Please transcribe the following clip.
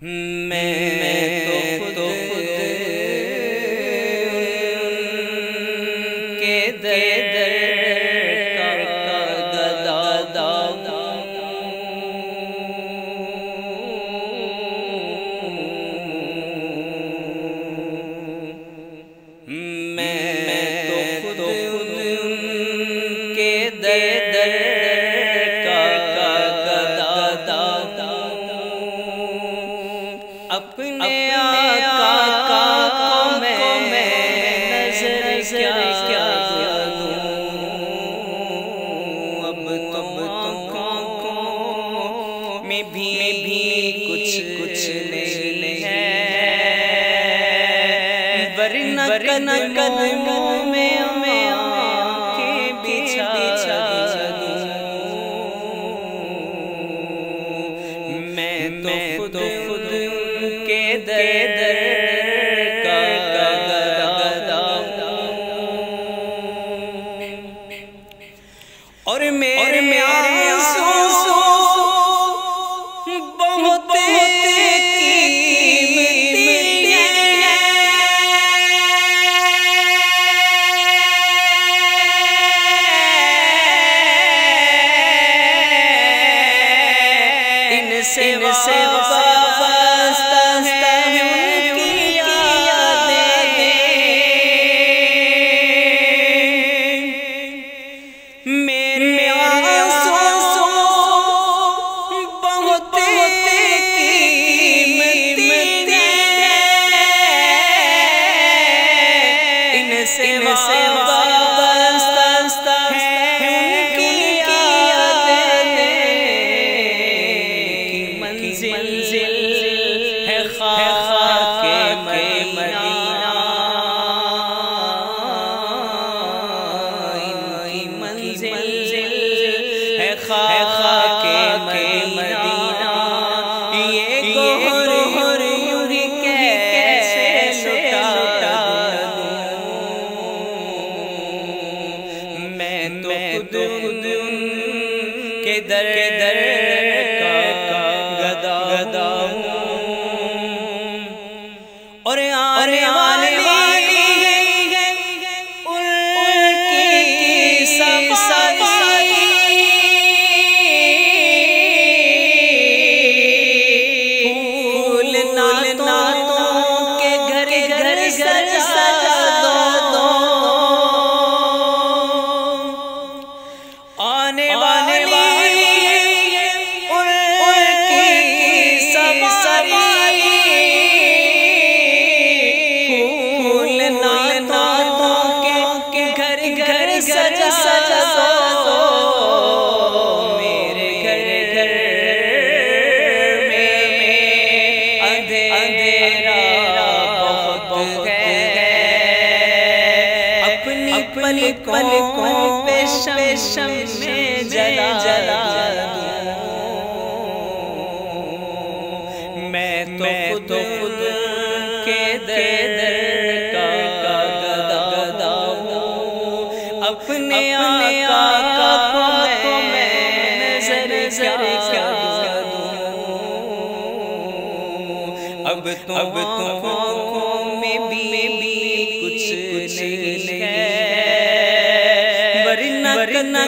میں تو خود کے در کا گدا میں تو خود کے در اپنے آقا کو میں نظر کیا دوں، اب تم آنکھوں میں بھی کچھ نہیں ہے، ورنہ قدموں میں آنکھیں بچھا دوں۔ میں تو خود کے در کا گدا، اور میرے آنسو بہت قیمتی ہیں، ان سے خاک مدینہ، یہ گوہر یوں کیسے لٹا دوں، میں تو خود کے در کا گدا ہوں، اور آنے والی ان کی سب پلکوں پہ شمع جلا دوں، میں تو خود کے در کا گدا ہوں، اپنے آقا کو میں نظر کیا دوں، اب تم آنکھوں میں بھی کچھ نہیں ہے، ورنہ